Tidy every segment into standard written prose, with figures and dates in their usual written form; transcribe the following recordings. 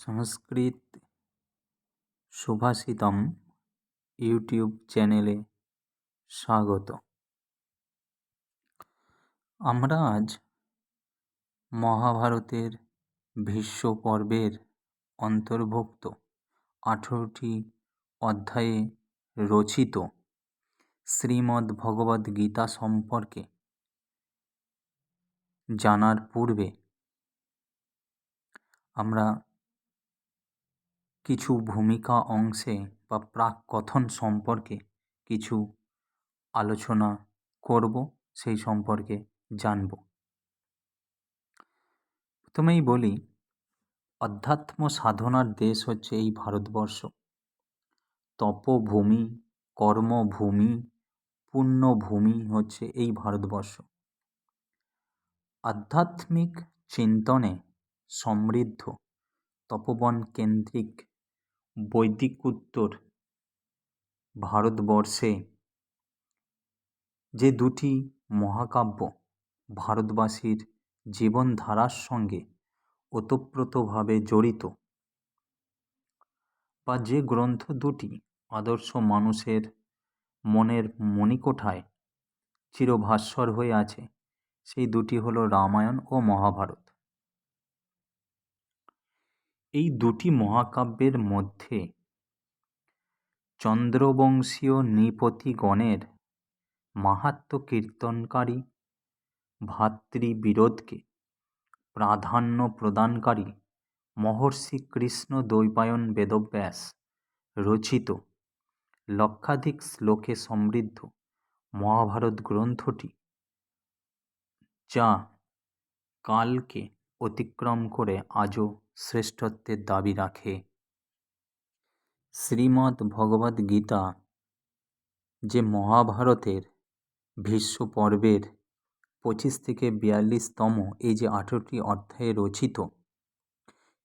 সংস্কৃত সুভাষিতম YouTube চ্যানেলে স্বাগত। আমরা আজ মহাভারতের ভীষ্ম পর্বের অন্তর্ভুক্ত 18টি অধ্যায়ে রচিত শ্রীমদ্ ভগবদ্ গীতা সম্পর্কে জানার পূর্বে আমরা কিছু ভূমিকা অংশে বা প্রাক কথন সম্পর্কে কিছু আলোচনা করব, সেই সম্পর্কে জানব। প্রথমেই বলি, অধ্যাত্ম সাধনার দেশ হচ্ছে এই ভারতবর্ষ। তপভূমি, কর্মভূমি, পুণ্যভূমি হচ্ছে এই ভারতবর্ষ। আধ্যাত্মিক চিন্তনে সমৃদ্ধ তপবন কেন্দ্রিক বৈদিকোত্তর ভারতবর্ষে যে দুটি মহাকাব্য ভারতবাসীর জীবনধারার সঙ্গে ওতপ্রোতভাবে জড়িত, বা যে গ্রন্থ দুটি আদর্শ মানুষের মনের মণিকোঠায় চিরভাস্বর হয়ে আছে, সেই দুটি হলো রামায়ণ ও মহাভারত। এই দুটি মহাকাব্যের মধ্যে চন্দ্রবংশীয় নৃপতিগণের মাহাত্ম্য কীর্তনকারী, ভাতৃবিরোধকে প্রাধান্য প্রদানকারী মহর্ষি কৃষ্ণ দ্বৈপায়ন বেদব্যাস রচিত লক্ষাধিক শ্লোকে সমৃদ্ধ মহাভারত গ্রন্থটি, যা কালকে অতিক্রম করে আজও শ্রেষ্ঠত্বের দাবি রাখে। শ্রীমদ্ ভগবদ্ গীতা যে মহাভারতের ভীষ্ম পর্বের 25 থেকে 42তম এই যে 18টি অধ্যায়ে রচিত,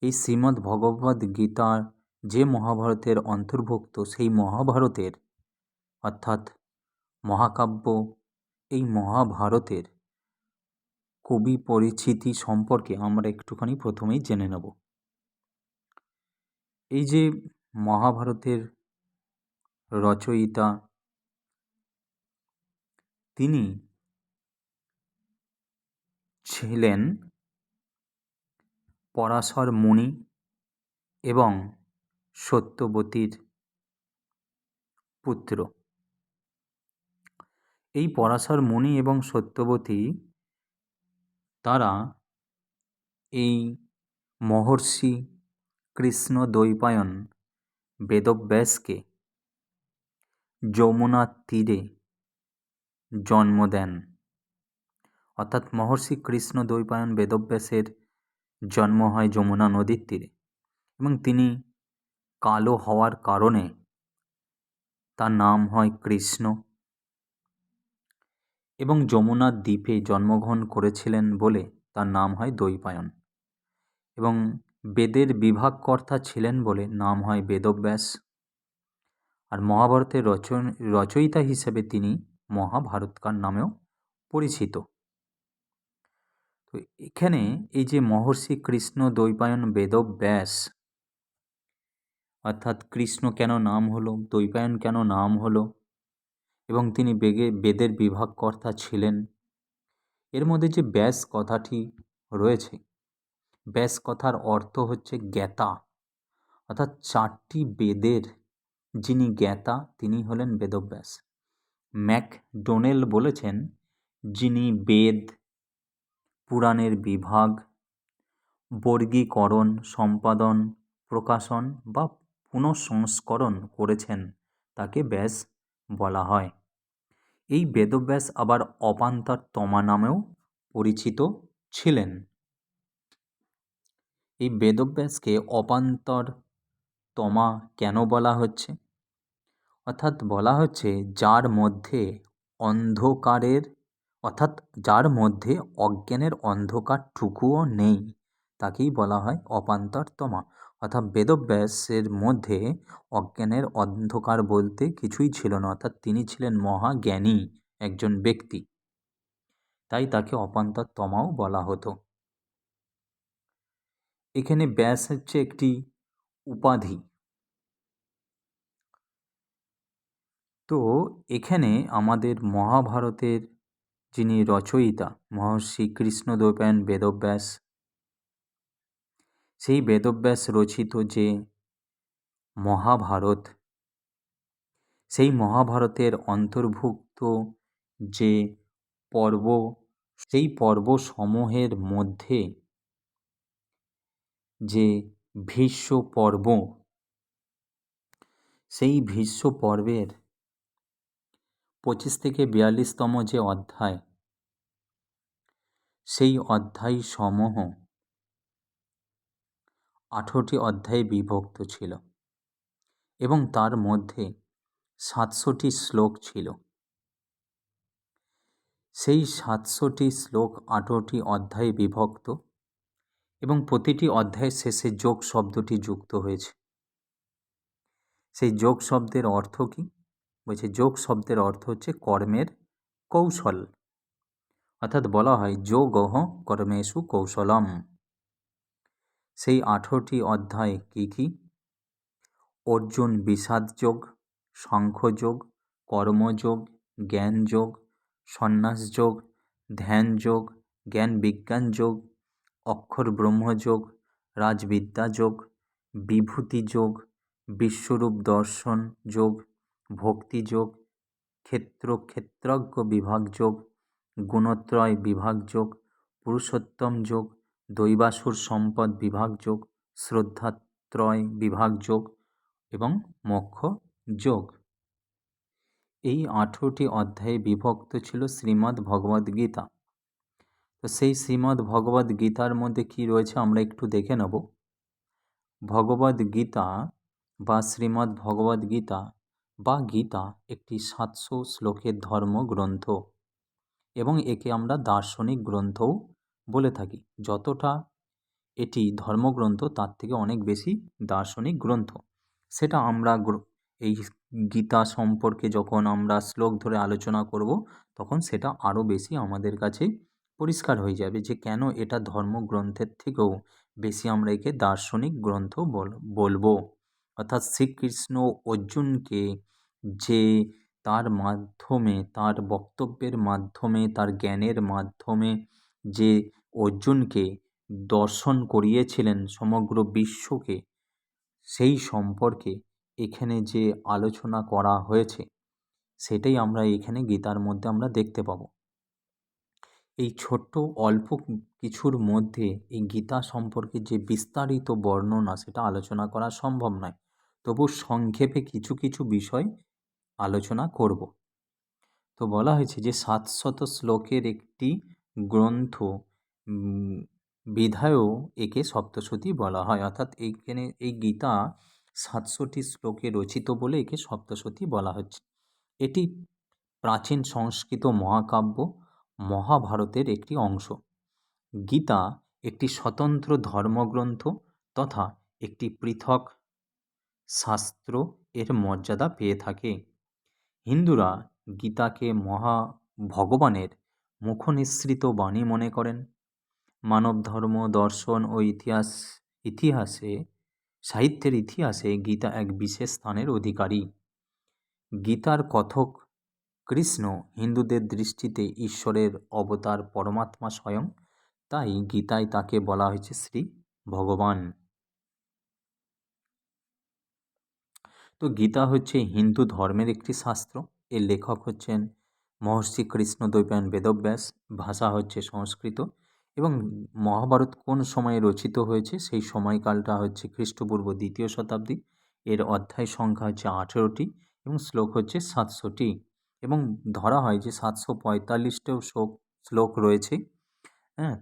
এই শ্রীমদ্ ভগবদ্ গীতার যে মহাভারতের অন্তর্ভুক্ত, সেই মহাভারতের অর্থাৎ মহাকাব্য, এই মহাভারতের কবি পরিচিতি সম্পর্কে আমরা একটুখানি প্রথমেই জেনে নেব। এই যে মহাভারতের রচয়িতা, তিনি ছিলেন পরাশর মুনি এবং সত্যবতীর পুত্র। এই পরাশর মুনি এবং সত্যবতী, তারা এই মহর্ষি কৃষ্ণ দ্বৈপায়ন বেদব্যাসকে যমুনার তীরে জন্ম দেন। অর্থাৎ মহর্ষি কৃষ্ণ দ্বৈপায়ন বেদব্যাসের জন্ম হয় যমুনা নদীর তীরে, এবং তিনি কালো হওয়ার কারণে তার নাম হয় কৃষ্ণ, এবং যমুনার দ্বীপে জন্মগ্রহণ করেছিলেন বলে তার নাম হয় দ্বৈপায়ন, এবং বেদের বিভাগকর্তা ছিলেন বলে নাম হয় বেদব্যাস। আর মহাভারতের রচয়িতা হিসেবে তিনি মহাভারতকার নামেও পরিচিত। তো এখানে এই যে মহর্ষি কৃষ্ণ দ্বৈপায়ন বেদব্যাস, অর্থাৎ কৃষ্ণ কেন নাম হলো, দ্বৈপায়ন কেন নাম হলো, এবং তিনি বেদের বিভাগকর্তা ছিলেন, এর মধ্যে যে ব্যাস কথাটি রয়েছে, ব্যাস কথার অর্থ হচ্ছে জ্ঞাতা, অর্থাৎ 4টি বেদের যিনি জ্ঞাতা তিনি হলেন বেদব্যাস। ম্যাকডোনেল বলেছেন, যিনি বেদ পুরাণের বিভাগ, বর্গীকরণ, সম্পাদন, প্রকাশন বা পুনঃসংস্করণ করেছেন, তাকে ব্যাস বলা হয়। এই বেদব্যাস আবার অপান্তর তমা নামেও পরিচিত ছিলেন। এই বেদব্যাসকে অপান্তর তমা কেন বলা হচ্ছে? অর্থাৎ বলা হচ্ছে যার মধ্যে অন্ধকারের, অর্থাৎ যার মধ্যে অজ্ঞানের অন্ধকারটুকুও নেই, তাকেই বলা হয় অপান্তর তমা। অর্থাৎ বেদব্যাসের মধ্যে অজ্ঞানের অন্ধকার বলতে কিছুই ছিল না, অর্থাৎ তিনি ছিলেন মহাজ্ঞানী একজন ব্যক্তি, তাই তাকে অপান্তর তমাও বলা হতো। এখানে ব্যাস হচ্ছে একটি উপাধি। তো এখানে আমাদের মহাভারতের যিনি রচয়িতা মহর্ষি কৃষ্ণদ্বৈপায়ন বেদব্যাস, সেই বেদব্যাস রচিত যে মহাভারত, সেই মহাভারতের অন্তর্ভুক্ত যে পর্ব, সেই পর্বসমূহের মধ্যে যে ভীষ্ম পর্ব, সেই ভীষ্ম পর্বের 25 থেকে 42তম যে অধ্যায়, সেই অধ্যায়সমূহ 18টি অধ্যায়ে বিভক্ত ছিল এবং তার মধ্যে 700টি শ্লোক ছিল। সেই 700টি শ্লোক 18টি অধ্যায়ে বিভক্ত এবং প্রতিটি অধ্যায়ের শেষে যোগ শব্দটি যুক্ত হয়েছে। সেই যোগ শব্দের অর্থ কী? বলছে যোগ শব্দের অর্থ হচ্ছে কর্মের কৌশল, অর্থাৎ বলা হয় যোগঃ কর্মেষু কৌশলম। সেই 18টি অধ্যায় কী কী? অর্জুন বিষাদ যোগ, সাংখ্যযোগ, কর্মযোগ, জ্ঞান যোগ, সন্ন্যাস যোগ, ধ্যান যোগ, জ্ঞান বিজ্ঞান যোগ, অক্ষর ব্রহ্মযোগ, রাজবিদ্যা যোগ, বিভূতি যোগ, বিশ্বরূপ দর্শন যোগ, ভক্তি যোগ, ক্ষেত্রজ্ঞ বিভাগ যোগ, গুণত্রয় বিভাগ যোগ, পুরুষোত্তম যোগ, দৈবাসুর সম্পদ বিভাগ যোগ, শ্রদ্ধাত্রয় বিভাগ যোগ এবং মোক্ষ যোগ। এই 18টি অধ্যায়ে বিভক্ত ছিল শ্রীমদ্ ভগবদ্গীতা। তো সেই শ্রীমদ্ ভগবদ্গীতার মধ্যে কী রয়েছে আমরা একটু দেখে নেব। ভগবদ্গীতা বা শ্রীমদ্ ভগবদ্গীতা বা গীতা একটি 700 শ্লোকের ধর্মগ্রন্থ এবং একে আমরা দার্শনিক গ্রন্থও বলে থাকি। যতটা এটি ধর্মগ্রন্থ তার থেকে অনেক বেশি দার্শনিক গ্রন্থ। সেটা আমরা এই গীতা সম্পর্কে যখন আমরা শ্লোক ধরে আলোচনা করব তখন সেটা আরও বেশি আমাদের কাছে পরিষ্কার হয়ে যাবে যে কেন এটা ধর্মগ্রন্থের থেকেও বেশি আমরা একে দার্শনিক গ্রন্থ বলবো। অর্থাৎ শ্রীকৃষ্ণ অর্জুনকে যে তার মাধ্যমে, তার বক্তব্যের মাধ্যমে, তার জ্ঞানের মাধ্যমে যে অর্জুনকে দর্শন করিয়েছিলেন সমগ্র বিশ্বকে, সেই সম্পর্কে এখানে যে আলোচনা করা হয়েছে সেটাই আমরা এখানে গীতার মধ্যে আমরা দেখতে পাবো। এই ছোট্ট অল্প কিছুর মধ্যে এই গীতা সম্পর্কে যে বিস্তারিত বর্ণনা সেটা আলোচনা করা সম্ভব নয়, তবু সংক্ষেপে কিছু কিছু বিষয় আলোচনা করব। তো বলা হয়েছে যে 700 শ্লোকের একটি গ্রন্থ বিধায়ও একে সপ্তশতী বলা হয়, অর্থাৎ এইখানে এই গীতা 700টি শ্লোকে রচিত বলে একে সপ্তশতী বলা হচ্ছে। এটি প্রাচীন সংস্কৃত মহাকাব্য মহাভারতের একটি অংশ। গীতা একটি স্বতন্ত্র ধর্মগ্রন্থ তথা একটি পৃথক শাস্ত্র এর মর্যাদা পেয়ে থাকে। হিন্দুরা গীতাকে ভগবানের মুখনিসৃত বাণী মনে করেন। মানব ধর্ম, দর্শন ও সাহিত্যের ইতিহাসে গীতা এক বিশেষ স্থানের অধিকারী। গীতার কথক কৃষ্ণ হিন্দুদের দৃষ্টিতে ঈশ্বরের অবতার, পরমাত্মা স্বয়ং, তাই গীতায় তাকে বলা হয়েছে শ্রী ভগবান। তো গীতা হচ্ছে হিন্দু ধর্মের একটি শাস্ত্র। এর লেখক হচ্ছেন মহর্ষি কৃষ্ণদ্বৈপায়ন বেদব্যাস, ভাষা হচ্ছে সংস্কৃত এবং মহাভারত কোন সময়ে রচিত হয়েছে সেই সময়কালটা হচ্ছে খ্রিস্টপূর্ব 2য় শতাব্দী। এর অধ্যায় সংখ্যা হচ্ছে 18টি এবং শ্লোক হচ্ছে 700টি এবং ধরা হয় যে 745টিও শ্লোক রয়েছে,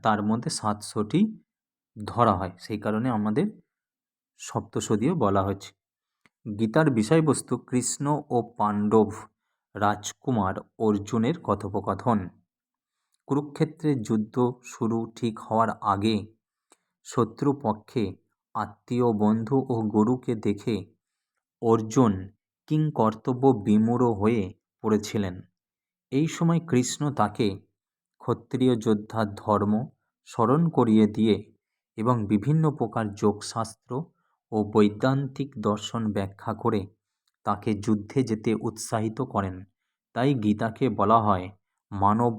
তার মধ্যে 700টি ধরা হয়, সেই কারণে আমাদের সপ্তশতীও বলা হচ্ছে। গীতার বিষয়বস্তু কৃষ্ণ ও পাণ্ডব রাজকুমার অর্জুনের কথোপকথন। কুরুক্ষেত্রের যুদ্ধ শুরু ঠিক হওয়ার আগে শত্রুপক্ষে আত্মীয়, বন্ধু ও গুরুকে দেখে অর্জুন কিংকর্তব্য বিমূঢ় হয়ে পড়েছিলেন। এই সময় কৃষ্ণ তাকে ক্ষত্রিয় যোদ্ধার ধর্ম স্মরণ করিয়ে দিয়ে এবং বিভিন্ন প্রকার যোগশাস্ত্র ও বৈদান্তিক দর্শন ব্যাখ্যা করে তাকে যুদ্ধে যেতে উৎসাহিত করেন। তাই গীতাকে বলা হয় মানব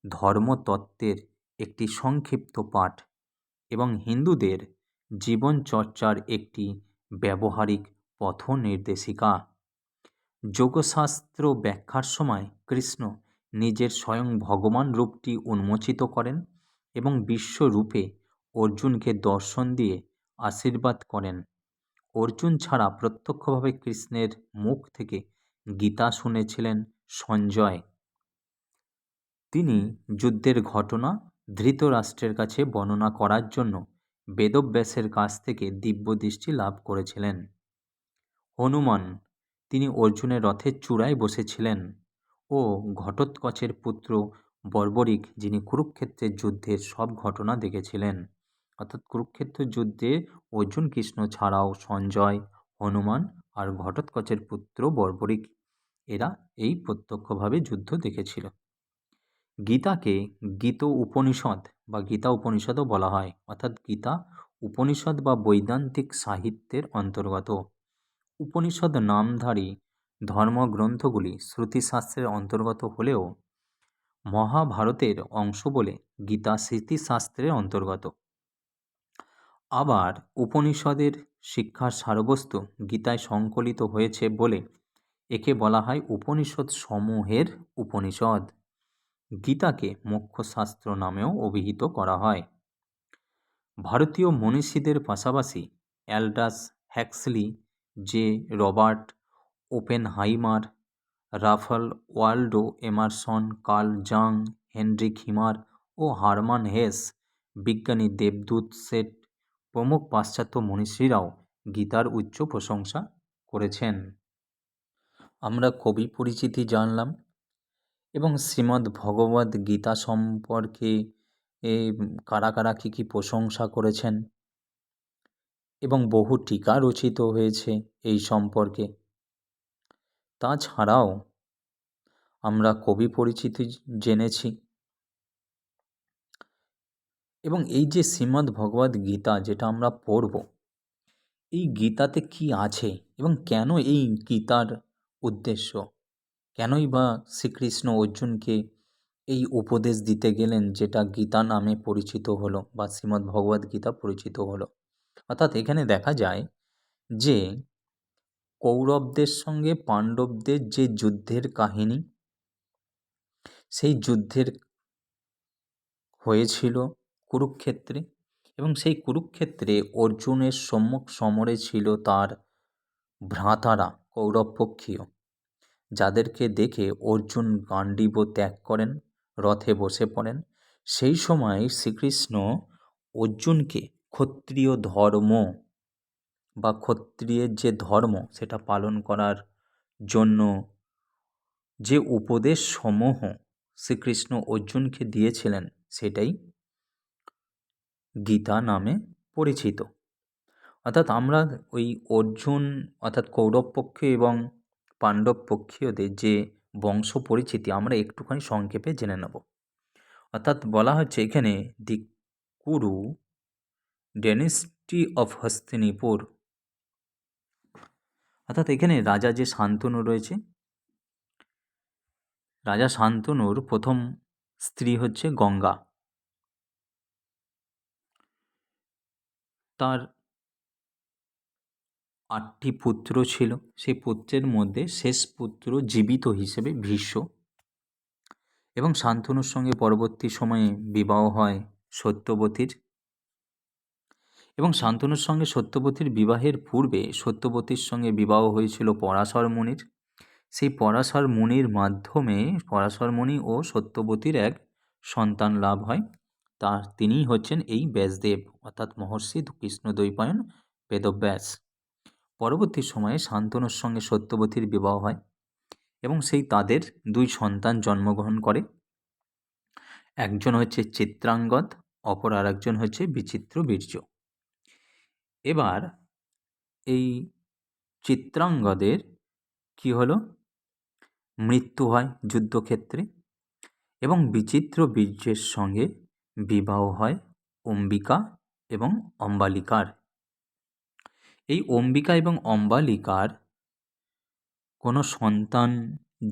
ধর্মতত্ত্বের একটি সংক্ষিপ্ত পাঠ এবং হিন্দুদের জীবনচর্চার একটি ব্যবহারিক পথনির্দেশিকা। যোগশাস্ত্র ব্যাখ্যার সময় কৃষ্ণ নিজের স্বয়ং ভগবান রূপটি উন্মোচিত করেন এবং বিশ্বরূপে অর্জুনকে দর্শন দিয়ে আশীর্বাদ করেন। অর্জুন ছাড়া প্রত্যক্ষভাবে কৃষ্ণের মুখ থেকে গীতা শুনেছিলেন সঞ্জয়। তিনি যুদ্ধের ঘটনা ধৃতরাষ্ট্রের কাছে বর্ণনা করার জন্য বেদব্যাসের কাছ থেকে দিব্যদৃষ্টি লাভ করেছিলেন। হনুমান, তিনি অর্জুনের রথের চূড়ায় বসেছিলেন ও ঘটোৎকচের পুত্র বর্বরিক, যিনি কুরুক্ষেত্রের যুদ্ধের সব ঘটনা দেখেছিলেন। অর্থাৎ কুরুক্ষেত্রের যুদ্ধে অর্জুন কৃষ্ণ ছাড়াও সঞ্জয়, হনুমান আর ঘটোৎকচের পুত্র বর্বরিক, এরা এই প্রত্যক্ষভাবে যুদ্ধ দেখেছিল। গীতাকে গীত উপনিষদ বা গীতা উপনিষদও বলা হয়, অর্থাৎ গীতা উপনিষদ বা বৈদান্তিক সাহিত্যের অন্তর্গত। উপনিষদ নামধারী ধর্মগ্রন্থগুলি শ্রুতিশাস্ত্রের অন্তর্গত হলেও মহাভারতের অংশ বলে গীতা স্মৃতিশাস্ত্রের অন্তর্গত। আবার উপনিষদের শিক্ষার সারবস্তু গীতায় সংকলিত হয়েছে বলে একে বলা হয় উপনিষদ সমূহের উপনিষদ। গীতাকে মোক্ষশাস্ত্র নামেও অভিহিত করা হয়। ভারতীয় মনীষীদের পাশাপাশি Aldous Huxley, J Robert Oppenheimer, Ralph Waldo Emerson, Carl Jung, Heinrich Zimmer ও হারমান হেস, বিজ্ঞানী দেবদূত সেট প্রমুখ পাশ্চাত্য মনীষীরাও গীতার উচ্চ প্রশংসা করেছেন। আমরা কবি পরিচিতি জানলাম এবং শ্রীমদ্ ভগবদ্ গীতা সম্পর্কে কারা কারা কী কী প্রশংসা করেছেন এবং বহু টিকা রচিত হয়েছে এই সম্পর্কে। তাছাড়াও আমরা কবি পরিচিতি জেনেছি এবং এই যে শ্রীমদ্ ভগবদ্ গীতা যেটা আমরা পড়ব, এই গীতাতে কি আছে এবং কেন এই গীতার উদ্দেশ্য, কেনই বা শ্রীকৃষ্ণ অর্জুনকে এই উপদেশ দিতে গেলেন যেটা গীতা নামে পরিচিত হলো বা শ্রীমদ্ ভগবদ্ গীতা পরিচিত হলো। অর্থাৎ এখানে দেখা যায় যে কৌরবদের সঙ্গে পাণ্ডবদের যে যুদ্ধের কাহিনী, সেই যুদ্ধের হয়েছিল কুরুক্ষেত্রে এবং সেই কুরুক্ষেত্রে অর্জুনের সম্মুখ সমরে ছিল তার ভ্রাতারা কৌরবপক্ষীয়, যাদেরকে দেখে অর্জুন গাণ্ডীব ত্যাগ করেন, রথে বসে পড়েন। সেই সময় শ্রীকৃষ্ণ অর্জুনকে ক্ষত্রিয় ধর্ম বা ক্ষত্রিয়ের যে ধর্ম সেটা পালন করার জন্য যে উপদেশ সমূহ শ্রীকৃষ্ণ অর্জুনকে দিয়েছিলেন সেটাই গীতা নামে পরিচিত। অর্থাৎ আমরা ওই অর্জুন অর্থাৎ কৌরব পক্ষ এবং পাণ্ডব পক্ষীয়দের যে বংশ পরিচিতি আমরা একটুখানি সংক্ষেপে জেনে নেব। অর্থাৎ বলা হচ্ছে এখানে দি কুরু ডেনিস্টি অফ হস্তিনীপুর, অর্থাৎ এখানে রাজা যে শান্তনু রয়েছে, রাজা শান্তনুর প্রথম স্ত্রী হচ্ছে গঙ্গা। তার 8টি পুত্র ছিল, সেই পুত্রের মধ্যে শেষ পুত্র জীবিত হিসেবে ভীষ্ম এবং শান্তনুর সঙ্গে পরবর্তী সময়ে বিবাহ হয় সত্যবতীর এবং শান্তনুর সঙ্গে সত্যবতীর বিবাহের পূর্বে সত্যবতীর সঙ্গে বিবাহ হয়েছিল পরাশর মুনির। সেই পরাশর মুনির মাধ্যমে পরাশর মুনি ও সত্যবতীর এক সন্তান লাভ হয়, তিনিই হচ্ছেন এই ব্যাসদেব অর্থাৎ মহর্ষি কৃষ্ণদ্বৈপায়ন বেদব্যাস। পরবর্তী সময়ে শান্তনুর সঙ্গে সত্যবতীর বিবাহ হয় এবং সেই তাদের 2 সন্তান জন্মগ্রহণ করে। একজন হচ্ছে চিত্রাঙ্গদ, অপর আর একজন হচ্ছে বিচিত্রবীর্য। এবার এই চিত্রাঙ্গদের কি হলো, মৃত্যু হয় যুদ্ধক্ষেত্রে এবং বিচিত্রবীর্যের সঙ্গে বিবাহ হয় অম্বিকা এবং অম্বালিকার। এই অম্বিকা এবং অম্বালিকার কোনো সন্তান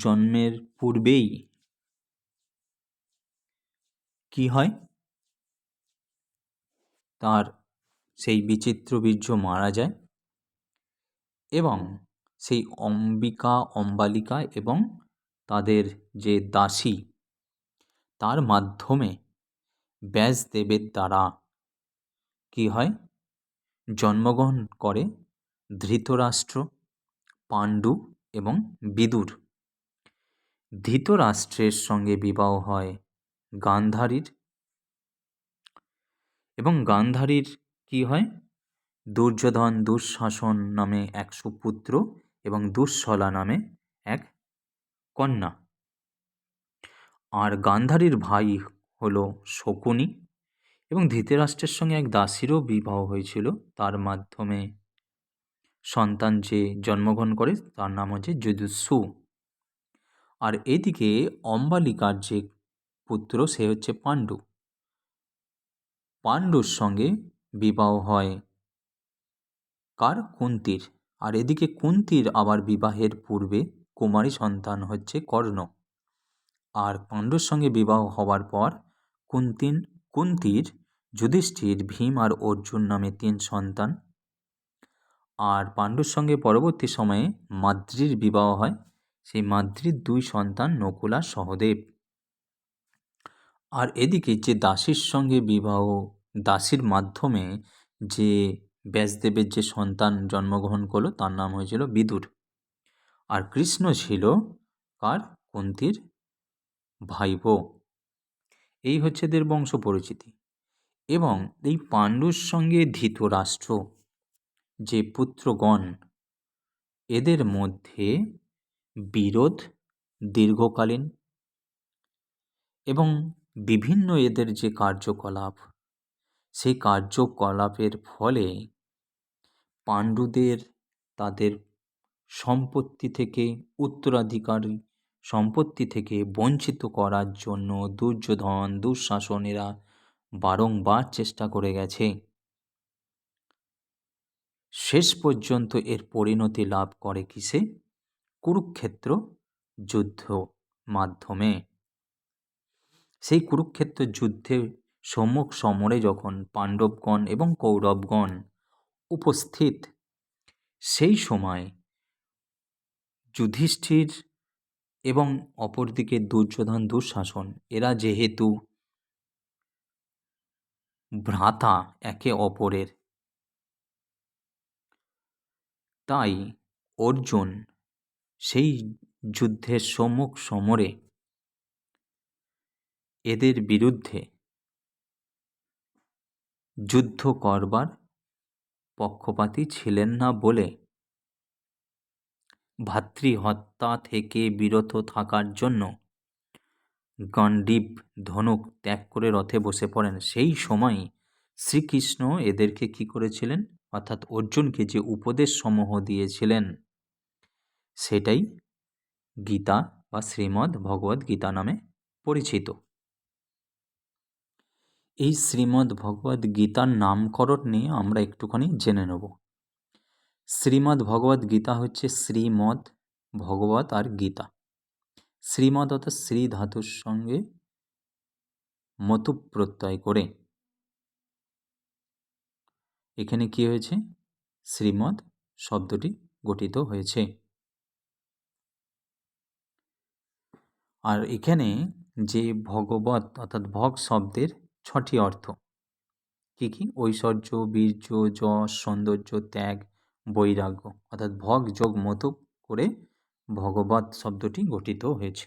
জন্মের পূর্বেই কি হয়, তার সেই বিচিত্র বীর্য মারা যায় এবং সেই অম্বিকা অম্বালিকা এবং তাদের যে দাসী, তার মাধ্যমে ব্যাসদেবের দ্বারা কি হয়, জন্মগ্রহণ করে ধৃতরাষ্ট্র, পাণ্ডু এবং বিদুর। ধৃতরাষ্ট্রের সঙ্গে বিবাহ হয় গান্ধারীর এবং গান্ধারীর কি হয়, দুর্যোধন দুঃশাসন নামে এক সুপুত্র এবং দুঃশলা নামে এক কন্যা। আর গান্ধারীর ভাই হল শকুনি এবং ধৃতরাষ্ট্রের সঙ্গে এক দাসীরও বিবাহ হয়েছিল, তার মাধ্যমে সন্তান যে জন্মগ্রহণ করে তার নাম হচ্ছে যদুসু। আর এদিকে অম্বালিকার যে পুত্র সে হচ্ছে পাণ্ডু। পাণ্ডুর সঙ্গে বিবাহ হয় কার, কুন্তির। আর এদিকে কুন্তির আবার বিবাহের পূর্বে কুমারী সন্তান হচ্ছে কর্ণ। আর পাণ্ডুর সঙ্গে বিবাহ হওয়ার পর কুন্তির যুধিষ্ঠির, ভীম আর অর্জুন নামে 3 সন্তান। আর পাণ্ডুর সঙ্গে পরবর্তী সময়ে মাদ্রির বিবাহ হয়, সেই মাদ্রির 2 সন্তান নকুল আর সহদেব। আর এদিকে যে দাসীর সঙ্গে বিবাহ, দাসীর মাধ্যমে যে ব্যাসদেবের যে সন্তান জন্মগ্রহণ করলো তার নাম হয়েছিল বিদুর। আর কৃষ্ণ ছিল কার, কুন্তির ভাইপো। এই হচ্ছে এদের বংশ পরিচিতি। এবং এই পাণ্ডুর সঙ্গে ধৃতরাষ্ট্র যে পুত্রগণ, এদের মধ্যে বিরোধ দীর্ঘকালীন এবং বিভিন্ন এদের যে কার্যকলাপ, সেই কার্যকলাপের ফলে পাণ্ডুদের তাদের সম্পত্তি থেকে, উত্তরাধিকারী সম্পত্তি থেকে বঞ্চিত করার জন্য দুর্যোধন দুঃশাসনেরা বারংবার চেষ্টা করে গেছে। শেষ পর্যন্ত এর পরিণতি লাভ করে কিসে, কুরুক্ষেত্র যুদ্ধ মাধ্যমে। সেই কুরুক্ষেত্র যুদ্ধে সম্মুখ সমরে যখন পাণ্ডবগণ এবং কৌরবগণ উপস্থিত, সেই সময় যুধিষ্ঠির এবং অপরদিকে দুর্যোধন দুঃশাসন, এরা যেহেতু ভ্রাতা একে অপরের, তাই অর্জুন সেই যুদ্ধের সম্মুখ সমরে এদের বিরুদ্ধে যুদ্ধ করবার পক্ষপাতী ছিলেন না বলে ভাতৃহত্যা থেকে বিরত থাকার জন্য গান্ডীব ধনুক ত্যাগ করে রথে বসে পড়েন। সেই সময় শ্রীকৃষ্ণ এদেরকে কি করেছিলেন, অর্থাৎ অর্জুনকে যে উপদেশ সমূহ দিয়েছিলেন, সেটাই গীতা বা শ্রীমদ্ ভগবদ্ গীতা নামে পরিচিত। এই শ্রীমদ্ ভগবদ্ গীতার নামকরণ নিয়ে আমরা একটুখানি জেনে নেব। শ্রীমদ্ ভগবদ্ গীতা হচ্ছে শ্রীমদ্ ভগবত আর গীতা। শ্রীমদ্ অর্থাৎ শ্রী ধাতুর সঙ্গে মতু প্রত্যয় করে এখানে কি হয়েছে, শ্রীমদ্ শব্দটি গঠিত হয়েছে। আর এখানে যে ভগবত অর্থাৎ ভগ শব্দের 6টি অর্থ কি কি, ঐশ্বর্য, বীর্য, যশ, সৌন্দর্য, ত্যাগ, বৈরাগ্য, অর্থাৎ ভগ যোগ মতু করে ভগবত শব্দটি গঠিত হয়েছে।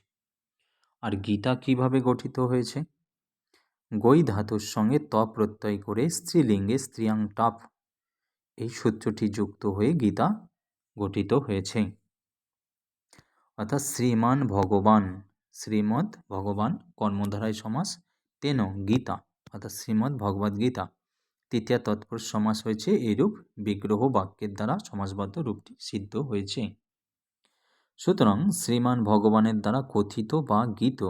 আর গীতা কিভাবে গঠিত হয়েছে, গৈ ধাতুর সঙ্গে ত প্রত্যয় করে স্ত্রীলিঙ্গে স্ত্রিয়াং টাপ, এই সূত্রটি যুক্ত হয়ে গীতা গঠিত হয়েছে। অর্থাৎ শ্রীমান ভগবান, শ্রীমদ্ ভগবান কর্মধারায় সমাস, তেন গীতা অর্থাৎ শ্রীমদ্ ভগবদ্ গীতা তৃতীয়া তৎপুরুষ সমাস হয়েছে, এইরূপ বিগ্রহ বাক্যের দ্বারা সমাসবদ্ধ রূপটি সিদ্ধ হয়েছে। সুতরাং শ্রীমান ভগবানের দ্বারা কথিত বা গীত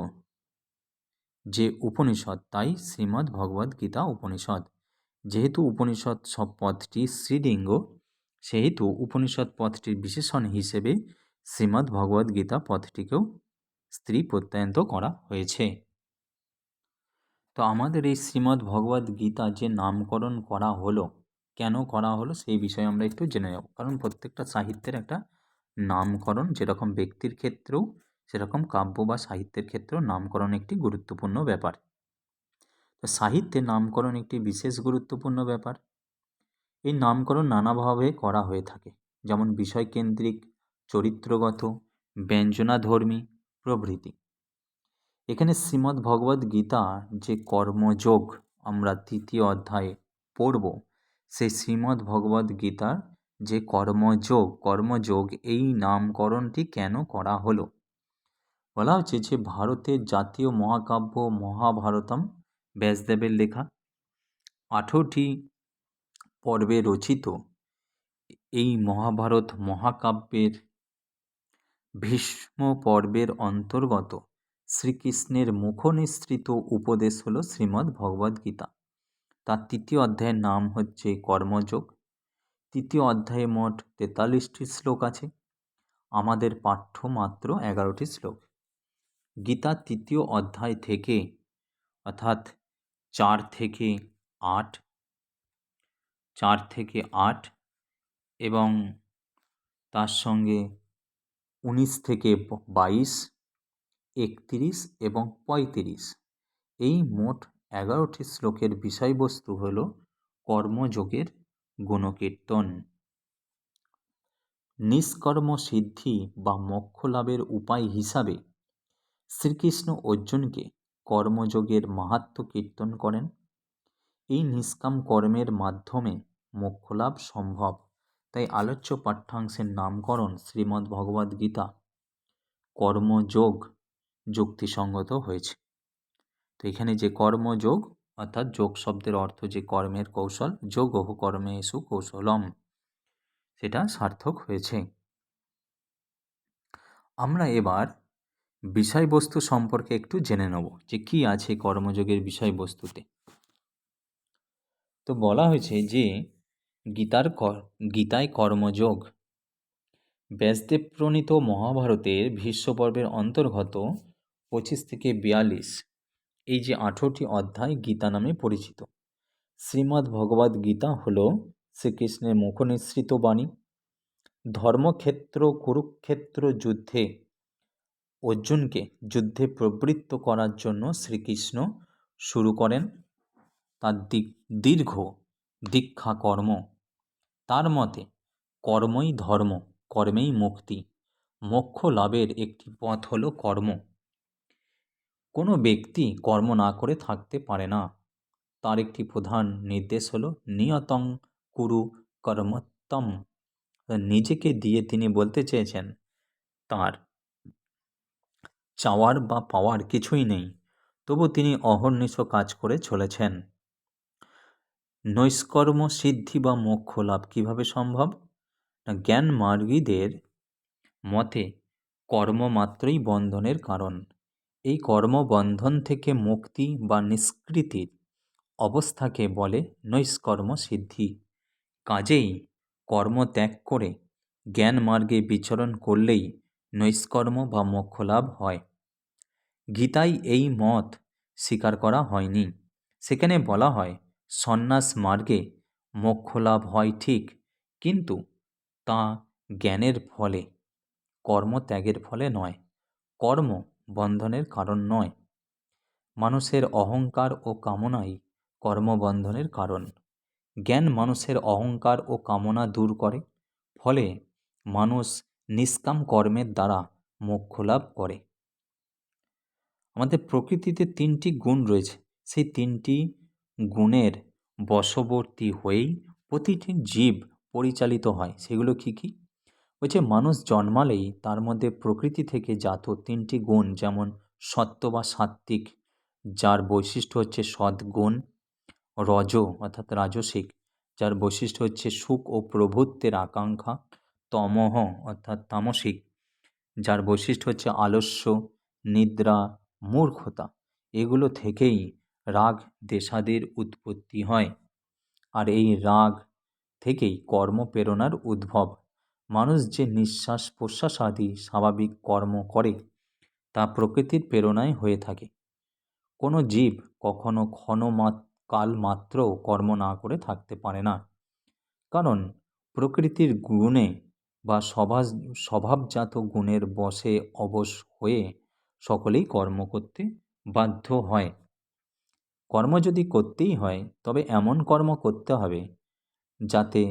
যে উপনিষদ, তাই শ্রীমদ্ ভগবদ্ গীতা উপনিষদ। যেহেতু উপনিষদ পদটি স্ত্রীলিঙ্গ, সেহেতু উপনিষদ পদটির বিশেষণ হিসেবে শ্রীমদ্ ভগবদ্ গীতা পদটিকেও স্ত্রী প্রত্যয়ন্ত করা হয়েছে। তো আমাদের এই শ্রীমদ্ ভগবদ্ গীতা যে নামকরণ করা হলো, কেন করা হলো সেই বিষয়ে আমরা একটু জেনে নেব। কারণ প্রত্যেকটা সাহিত্যের একটা নামকরণ, যেরকম ব্যক্তির ক্ষেত্রেও সেরকম কাব্য বা সাহিত্যের ক্ষেত্রেও নামকরণ একটি গুরুত্বপূর্ণ ব্যাপার। তো সাহিত্যে নামকরণ একটি বিশেষ গুরুত্বপূর্ণ ব্যাপার। এই নামকরণ নানাভাবে করা হয়ে থাকে, যেমন বিষয়কেন্দ্রিক, চরিত্রগত, ব্যঞ্জনাধর্মী প্রভৃতি। এখানে শ্রীমদ্ ভগবদ্ গীতা যে কর্মযোগ আমরা তৃতীয় অধ্যায়ে পড়ব, সেই শ্রীমদ্ ভগবদ্ গীতার যে কর্মযোগ এই নামকরণটি কেন করা হলো? বলা হচ্ছে যে ভারতের জাতীয় মহাকাব্য মহাভারতম ব্যাসদেবের লেখা 18টি পর্বে রচিত এই মহাভারত মহাকাব্যের ভীষ্ম পর্বের অন্তর্গত শ্রীকৃষ্ণের মুখনিসৃত উপদেশ হল শ্রীমদ্ ভগবদ্ গীতা। তার তৃতীয় অধ্যায়ের নাম হচ্ছে কর্মযোগ। তৃতীয় অধ্যায়ে মোট 43টি শ্লোক আছে। আমাদের পাঠ্য মাত্র 11টি শ্লোক। গীতার তৃতীয় অধ্যায় থেকে অর্থাৎ 4 থেকে 8 এবং তার সঙ্গে 19 থেকে 22, 31 এবং 35 এই মোট 11টি শ্লোকের বিষয়বস্তু হল কর্মযোগের গুণকীর্তন। নিষ্কর্ম সিদ্ধি বা মোক্ষ লাভের উপায় হিসাবে শ্রীকৃষ্ণ অর্জুনকে কর্মযোগের মাহাত্ম্য কীর্তন করেন। এই নিষ্কাম কর্মের মাধ্যমে মোক্ষ লাভ সম্ভব। তাই আলোচ্য পাঠ্যাংশের নামকরণ শ্রীমদ্ ভগবদ্ গীতা কর্মযোগ যুক্তিসঙ্গত হয়েছে। তো এখানে যে কর্মযোগ অর্থাৎ যোগ শব্দের অর্থ যে কর্মের কৌশল, যোগঃ কর্মেষু কৌশলম, সেটা সার্থক হয়েছে। আমরা এবার বিষয়বস্তু সম্পর্কে একটু জেনে নেব যে কি আছে কর্মযোগের বিষয়বস্তুতে। তো বলা হয়েছে যে গীতায় কর্মযোগ ব্যাসদেব প্রণীত মহাভারতের ভীষ্ম পর্বের অন্তর্গত 25 থেকে 42 এই যে 18টি অধ্যায় গীতা নামে পরিচিত। শ্রীমদ্ ভগবদ্ গীতা হল শ্রীকৃষ্ণের মুখনিসৃত বাণী। ধর্মক্ষেত্র কুরুক্ষেত্র যুদ্ধে অর্জুনকে যুদ্ধে প্রবৃত্ত করার জন্য শ্রীকৃষ্ণ শুরু করেন তার দীর্ঘ দীক্ষা কর্ম। তার মতে কর্মই ধর্ম, কর্মেই মুক্তি, মোক্ষ লাভের একটি পথ হলো কর্ম। কোনো ব্যক্তি কর্ম না করে থাকতে পারে না। তার একটি প্রধান নির্দেশ হলো নিয়তং কুরু কর্মত্তম। নিজেকে দিয়ে তিনি বলতে চেয়েছেন তার চাওয়ার বা পাওয়ার কিছুই নেই, তবু তিনি অহর্নিশ কাজ করে চলেছেন। নৈষ্কর্ম সিদ্ধি বা মোক্ষ লাভ কীভাবে সম্ভব? না, জ্ঞান মার্গীদের মতে কর্ম মাত্রই বন্ধনের কারণ। এই কর্মবন্ধন থেকে মুক্তি বা নিষ্কৃতির অবস্থাকে বলে নৈষ্কর্ম সিদ্ধি। কাজেই কর্ম ত্যাগ করে জ্ঞান মার্গে বিচরণ করলেই নৈষ্কর্ম বা মোক্ষ লাভ হয়। গীতায় এই মত স্বীকার করা হয়নি। সেখানে বলা হয় সন্ন্যাস মার্গে মোক্ষ লাভ হয় ঠিক, কিন্তু তা জ্ঞানের ফলে, কর্মত্যাগের ফলে নয়। কর্ম বন্ধনের কারণ নয়। মানুষের অহংকার ও কামনাই কর্মবন্ধনের কারণ। জ্ঞান মানুষের অহংকার ও কামনা দূর করে, ফলে মানুষ নিষ্কাম কর্মের দ্বারা মোক্ষ লাভ করে। আমাদের প্রকৃতিতে 3টি গুণ রয়েছে। সেই 3টি গুণের বশবর্তী হয়েই প্রতিটি জীব পরিচালিত হয়। সেগুলো কি কি? বলছে মানুষ জন্মালেই তার মধ্যে প্রকৃতি থেকে জাত 3টি গুণ, যেমন সত্ত্ব বা সাত্ত্বিক, যার বৈশিষ্ট্য হচ্ছে সদ্গুণ; রজ অর্থাৎ রাজসিক, যার বৈশিষ্ট্য হচ্ছে সুখ ও প্রভুত্বের আকাঙ্ক্ষা; তমহ অর্থাৎ তামসিক, যার বৈশিষ্ট্য হচ্ছে আলস্য, নিদ্রা, মূর্খতা। এগুলো থেকেই রাগ দেশাদির উৎপত্তি হয়। আর এই রাগ থেকেই কর্মপ্রেরণার উদ্ভব। মানুষ যে নিঃশ্বাস প্রশ্বাস আদি স্বাভাবিক কর্ম করে তা প্রকৃতির প্রেরণায় হয়ে থাকে। কোনো জীব কখনো কালমাত্রও কর্ম না করে থাকতে পারে না, কারণ প্রকৃতির গুণে বা স্বভাবজাত গুণের বশে অবশ হয়ে সকলেই কর্ম করতে বাধ্য হয়। কর্ম যদি করতেই হয় তবে এমন কর্ম করতে হবে যাতে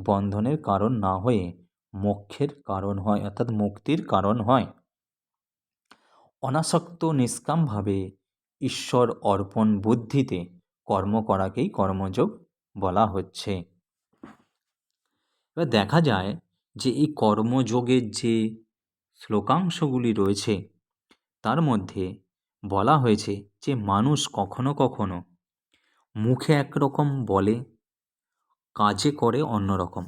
বন্ধনের কারণ না হয়ে মোক্ষের কারণ হয়, অর্থাৎ মুক্তির কারণ হয়। অনাসক্ত নিষ্কামভাবে ঈশ্বর অর্পণ বুদ্ধিতে কর্ম করাকেই কর্মযোগ বলা হচ্ছে। এবার দেখা যায় যে এই কর্মযোগের যে শ্লোকাংশগুলি রয়েছে তার মধ্যে বলা হয়েছে যে মানুষ কখনো কখনো মুখে একরকম বলে, কাজে করে অন্যরকম।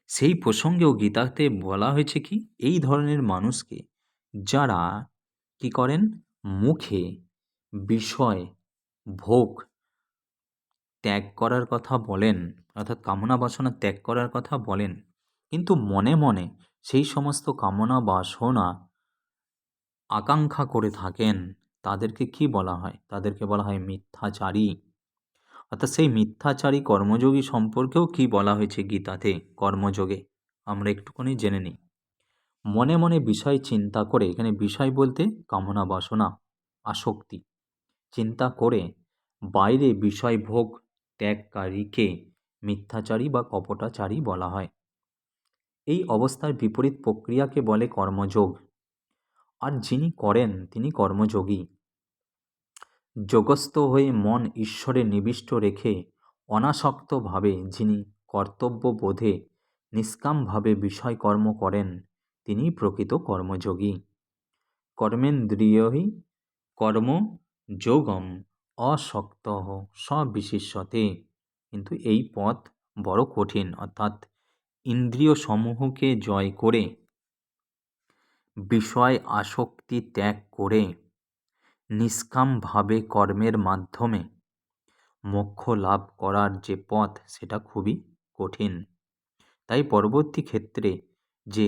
সেই প্রসঙ্গেও গীতাতে বলা হয়েছে কি, এই ধরনের মানুষকে যারা কি করেন, মুখে বিষয় ভোগ ত্যাগ করার কথা বলেন, অর্থাৎ কামনা বাসনা ত্যাগ করার কথা বলেন, কিন্তু মনে মনে সেই সমস্ত কামনা বাসনা আকাঙ্ক্ষা করে থাকেন, তাদেরকে কি বলা হয়? তাদেরকে বলা হয় মিথ্যাচারী। অর্থাৎ সেই মিথ্যাচারী কর্মযোগী সম্পর্কেও কি বলা হয়েছে গীতাতে কর্মযোগে, আমরা একটুখানি জেনে নিই। মনে মনে বিষয় চিন্তা করে, এখানে বিষয় বলতে কামনা বাসনা আসক্তি চিন্তা করে বাইরে বিষয় ভোগ ত্যাগকারীকে মিথ্যাচারী বা কপটাচারী বলা হয়। এই অবস্থার বিপরীত প্রক্রিয়াকে বলে কর্মযোগ। আর যিনি করেন তিনি কর্মযোগী। যোগস্থ হয়ে মন ঈশ্বরে নিবিষ্ট রেখে অনাসক্তভাবে যিনি কর্তব্যবোধে নিষ্কামভাবে বিষয়কর্ম করেন তিনি প্রকৃত কর্মযোগী। কর্মেন্দ্রিয়ই কর্মযোগম অসক্তঃ সবিশিষ্যতে। কিন্তু এই পথ বড় কঠিন, অর্থাৎ ইন্দ্রিয় সমূহকে জয় করে বিষয় আসক্তি ত্যাগ করে নিষ্কামভাবে কর্মের মাধ্যমে মোক্ষ লাভ করার যে পথ সেটা খুবই কঠিন। তাই পরবর্তী ক্ষেত্রে যে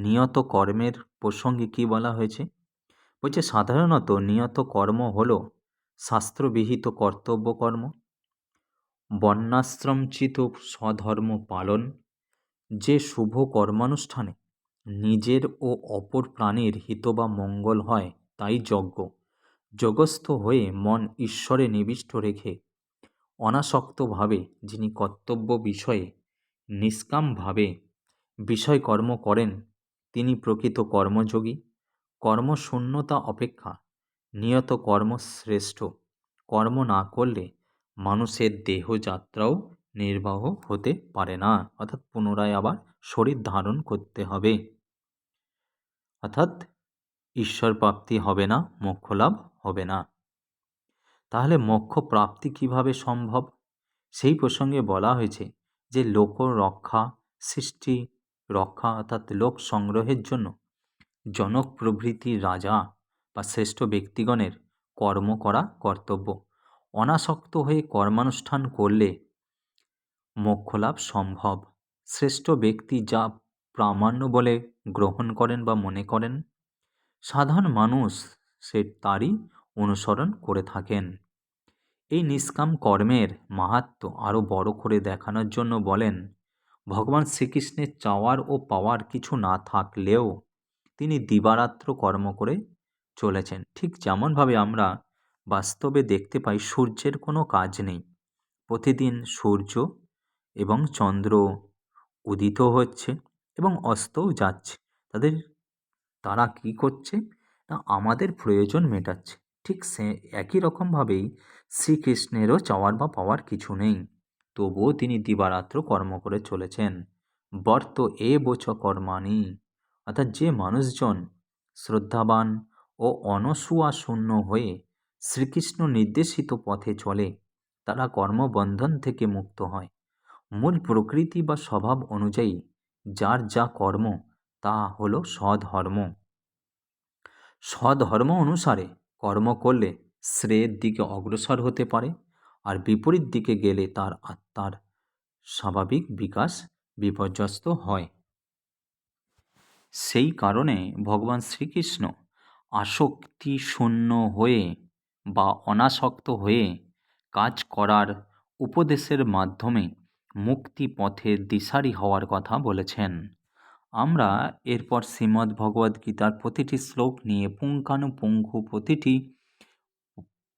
নিয়ত কর্মের প্রসঙ্গে কি বলা হয়েছে, বলছে সাধারণত নিয়ত কর্ম হল শাস্ত্রবিহিত কর্তব্য কর্ম, বর্ণাশ্রমচিত স্বধর্ম পালন, যে শুভ কর্মানুষ্ঠানে নিজের ও অপর প্রাণীর হিত বা মঙ্গল হয় তাই যজ্ঞ। যোগস্থ হয়ে মন ঈশ্বরে নিবিষ্ট রেখে অনাসক্তভাবে যিনি কর্তব্য বিষয়ে নিষ্কামভাবে বিষয়কর্ম করেন তিনি প্রকৃত কর্মযোগী। কর্মশূন্যতা অপেক্ষা নিয়ত কর্ম শ্রেষ্ঠ। কর্ম না করলে মানুষের দেহযাত্রাও নির্বাহ হতে পারে না, অর্থাৎ পুনরায় আবার শরীর ধারণ করতে হবে, অর্থাৎ ঈশ্বর প্রাপ্তি হবে না, মোক্ষ লাভ হবে না। তাহলে মোক্ষ প্রাপ্তি কিভাবে সম্ভব? সেই প্রসঙ্গে বলা হয়েছে যে লোক রক্ষা সৃষ্টি রক্ষা, অর্থাৎ লোক সংগ্রহের জন্য জনক প্রভৃতি রাজা বা শ্রেষ্ঠ ব্যক্তিগণের কর্ম করা কর্তব্য। অনাসক্ত হয়ে কর্মানুষ্ঠান করলে মোক্ষলাভ সম্ভব। শ্রেষ্ঠ ব্যক্তি যা প্রামাণ্য বলে গ্রহণ করেন বা মনে করেন, সাধারণ মানুষ সে তারই অনুসরণ করে থাকেন। এই নিষ্কাম কর্মের মাহাত্ম্য আরও বড় করে দেখানোর জন্য বলেন, ভগবান শ্রীকৃষ্ণের চাওয়ার ও পাওয়ার কিছু না থাকলেও তিনি দিবারাত্র কর্ম করে চলেছেন। ঠিক যেমনভাবে আমরা বাস্তবে দেখতে পাই সূর্যের কোনো কাজ নেই, প্রতিদিন সূর্য এবং চন্দ্র উদিত হচ্ছে এবং অস্তও যাচ্ছে, তারা কি করছে না আমাদের প্রয়োজন মেটাচ্ছে। ঠিক সে একই রকমভাবেই শ্রীকৃষ্ণেরও চাওয়ার বা পাওয়ার কিছু নেই, তবুও তিনি দিবারাত্র কর্ম করে চলেছেন। বর্ত এ বোচ কর্মাণি, অর্থাৎ যে মানুষজন শ্রদ্ধাবান ও অনসূয়া শূন্য হয়ে শ্রীকৃষ্ণ নির্দেশিত পথে চলে তারা কর্মবন্ধন থেকে মুক্ত হয়। মূল প্রকৃতি বা স্বভাব অনুযায়ী যার যা কর্ম তা হলো স্বধর্ম। স্বধর্ম অনুসারে কর্ম করলে শ্রেয়ের দিকে অগ্রসর হতে পারে, আর বিপরীত দিকে গেলে তার আত্মার স্বাভাবিক বিকাশ বিপর্যস্ত হয়। সেই কারণে ভগবান শ্রীকৃষ্ণ আসক্তি শূন্য হয়ে বা অনাসক্ত হয়ে কাজ করার উপদেশের মাধ্যমে মুক্তি পথের দিশারি হওয়ার কথা বলেছেন। আমরা এরপর শ্রীমদ্ ভগবদ্ গীতার প্রতিটি শ্লোক নিয়ে পুঙ্খানুপুঙ্খু প্রতিটি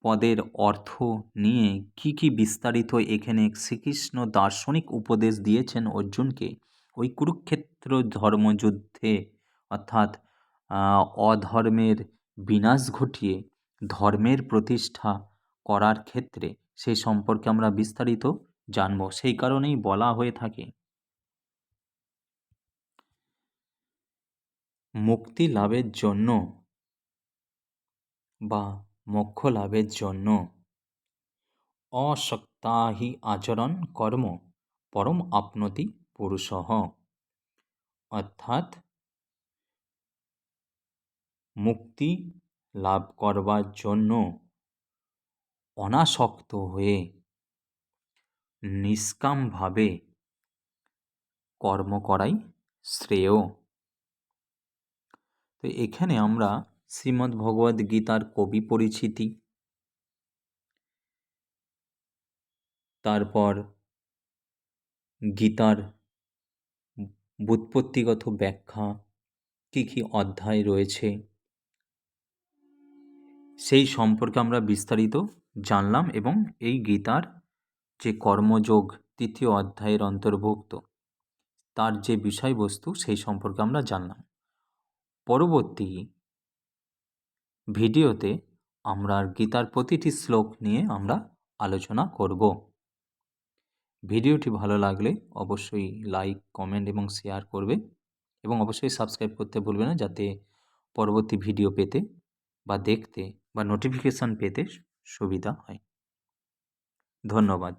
পদের অর্থ নিয়ে কি বিস্তারিত এখানে শ্রীকৃষ্ণ দার্শনিক উপদেশ দিয়েছেন অর্জুনকে ওই কুরুক্ষেত্র ধর্মযুদ্ধে, অর্থাৎ অধর্মের বিনাশ ঘটিয়ে ধর্মের প্রতিষ্ঠা করার ক্ষেত্রে, সেই সম্পর্কে আমরা বিস্তারিত জানব। সেই কারণেই বলা হয়ে থাকে মুক্তি লাভের জন্য বা মোক্ষ লাভের জন্য অসক্তাহি আচরণ কর্ম পরম আপনতি পুরুষঃ, অর্থাৎ মুক্তি লাভ করবার জন্য অনাসক্ত হয়ে নিষ্কামভাবে কর্ম করাই শ্রেয়। তো এখানে আমরা শ্রীমদ্ ভগবদ্ গীতার কবি পরিচিতি, তারপর গীতার ব্যুৎপত্তিগত ব্যাখ্যা, কী অধ্যায় রয়েছে সেই সম্পর্কে আমরা বিস্তারিত জানলাম, এবং এই গীতার যে কর্মযোগ ৩য় অধ্যায়ের অন্তর্ভুক্ত তার যে বিষয়বস্তু সেই সম্পর্কে আমরা জানলাম। পরবর্তী ভিডিওতে আমরা গীতার প্রতিটি শ্লোক নিয়ে আমরা আলোচনা করব। ভিডিওটি ভালো লাগলে অবশ্যই লাইক, কমেন্ট এবং শেয়ার করবে, এবং অবশ্যই সাবস্ক্রাইব করতে ভুলবে না, যাতে পরবর্তী ভিডিও পেতে বা দেখতে বা নোটিফিকেশান পেতে সুবিধা হয়। ধন্যবাদ।